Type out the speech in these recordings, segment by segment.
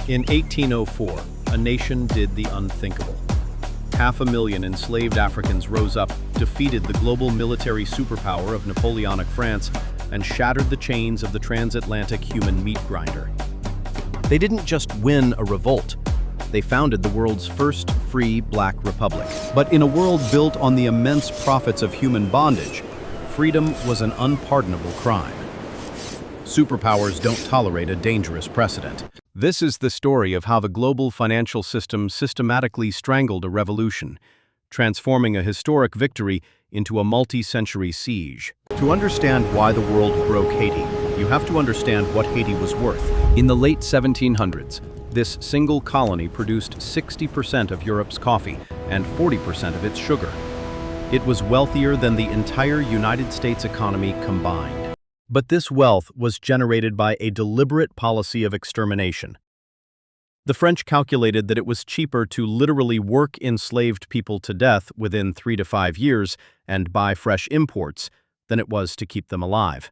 In 1804, a nation did the unthinkable. 500,000 enslaved Africans rose up, defeated the global military superpower of Napoleonic France, and shattered the chains of the transatlantic human meat grinder. They didn't just win a revolt, they founded the world's first free black republic. But in a world built on the immense profits of human bondage, freedom was an unpardonable crime. Superpowers don't tolerate a dangerous precedent. This is the story of how the global financial system systematically strangled a revolution, transforming a historic victory into a multi-century siege. To understand why the world broke Haiti, you have to understand what Haiti was worth. In the late 1700s, this single colony produced 60% of Europe's coffee and 40% of its sugar. It was wealthier than the entire United States economy combined. But this wealth was generated by a deliberate policy of extermination. The French calculated that it was cheaper to literally work enslaved people to death within 3 to 5 years and buy fresh imports than it was to keep them alive.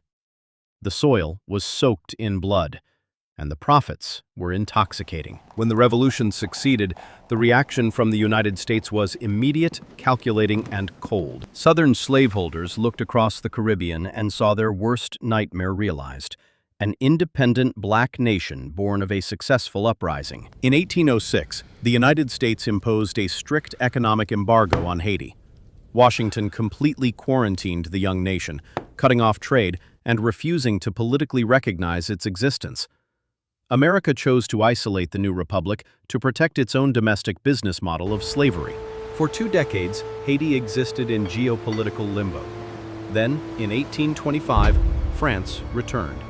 The soil was soaked in blood, and the profits were intoxicating. When the revolution succeeded, the reaction from the United States was immediate, calculating, and cold. Southern slaveholders looked across the Caribbean and saw their worst nightmare realized: an independent black nation born of a successful uprising. In 1806, the United States imposed a strict economic embargo on Haiti. Washington completely quarantined the young nation, cutting off trade and refusing to politically recognize its existence. America chose to isolate the new republic to protect its own domestic business model of slavery. For 2 decades, Haiti existed in geopolitical limbo. Then, in 1825, France returned.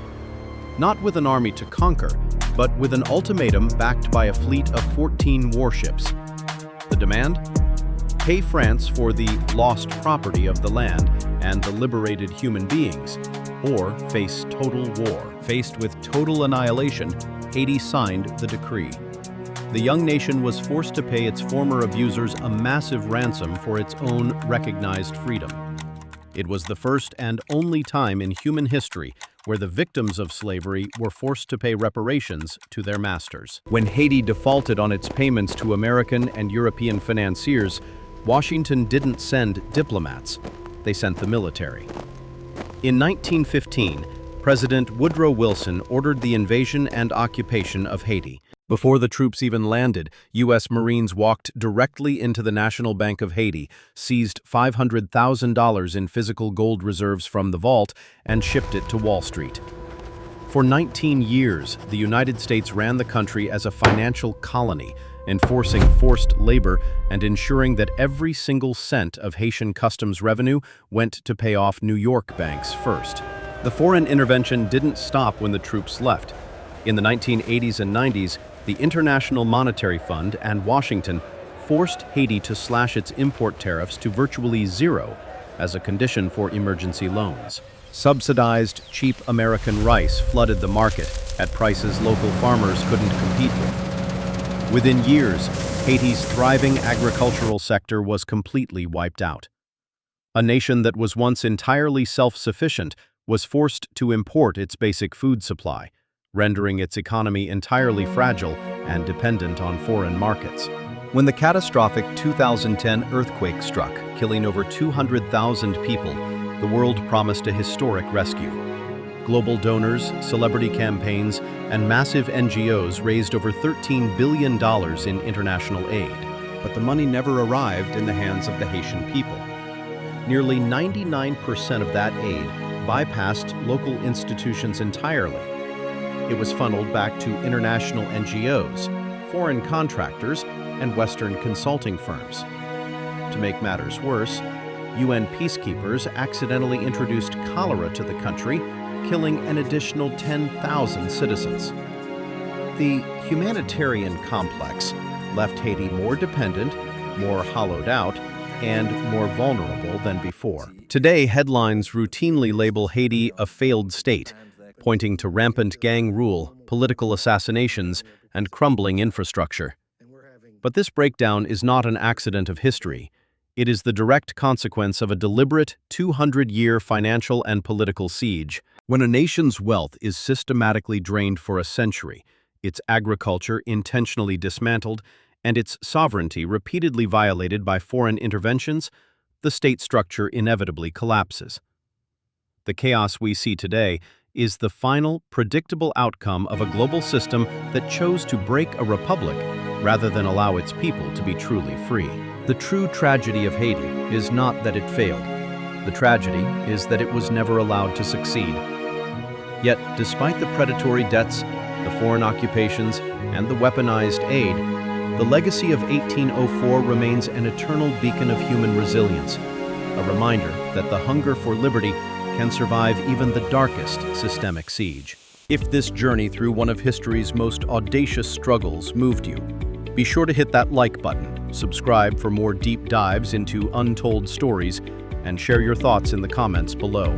Not with an army to conquer, but with an ultimatum backed by a fleet of 14 warships. The demand? Pay France for the lost property of the land and the liberated human beings, or face total war. Faced with total annihilation, Haiti signed the decree. The young nation was forced to pay its former abusers a massive ransom for its own recognized freedom. It was the first and only time in human history where the victims of slavery were forced to pay reparations to their masters. When Haiti defaulted on its payments to American and European financiers, Washington didn't send diplomats, they sent the military. In 1915, President Woodrow Wilson ordered the invasion and occupation of Haiti. Before the troops even landed, U.S. Marines walked directly into the National Bank of Haiti, seized $500,000 in physical gold reserves from the vault, and shipped it to Wall Street. For 19 years, the United States ran the country as a financial colony, enforcing forced labor and ensuring that every single cent of Haitian customs revenue went to pay off New York banks first. The foreign intervention didn't stop when the troops left. In the 1980s and 90s, the International Monetary Fund and Washington forced Haiti to slash its import tariffs to virtually zero as a condition for emergency loans. Subsidized, cheap American rice flooded the market at prices local farmers couldn't compete with. Within years, Haiti's thriving agricultural sector was completely wiped out. A nation that was once entirely self-sufficient was forced to import its basic food supply, rendering its economy entirely fragile and dependent on foreign markets. When the catastrophic 2010 earthquake struck, killing over 200,000 people, the world promised a historic rescue. Global donors, celebrity campaigns, and massive NGOs raised over $13 billion in international aid. But the money never arrived in the hands of the Haitian people. Nearly 99% of that aid bypassed local institutions entirely. It was funneled back to international NGOs, foreign contractors, and Western consulting firms. To make matters worse, UN peacekeepers accidentally introduced cholera to the country, killing an additional 10,000 citizens. The humanitarian complex left Haiti more dependent, more hollowed out, and more vulnerable than before. Today, headlines routinely label Haiti a failed state, pointing to rampant gang rule, political assassinations, and crumbling infrastructure. But this breakdown is not an accident of history. It is the direct consequence of a deliberate 200-year financial and political siege. When a nation's wealth is systematically drained for a century, its agriculture intentionally dismantled, and its sovereignty repeatedly violated by foreign interventions, the state structure inevitably collapses. The chaos we see today is the final, predictable outcome of a global system that chose to break a republic rather than allow its people to be truly free. The true tragedy of Haiti is not that it failed. The tragedy is that it was never allowed to succeed. Yet, despite the predatory debts, the foreign occupations, and the weaponized aid, the legacy of 1804 remains an eternal beacon of human resilience, a reminder that the hunger for liberty can survive even the darkest systemic siege. If this journey through one of history's most audacious struggles moved you, be sure to hit that like button, subscribe for more deep dives into untold stories, and share your thoughts in the comments below.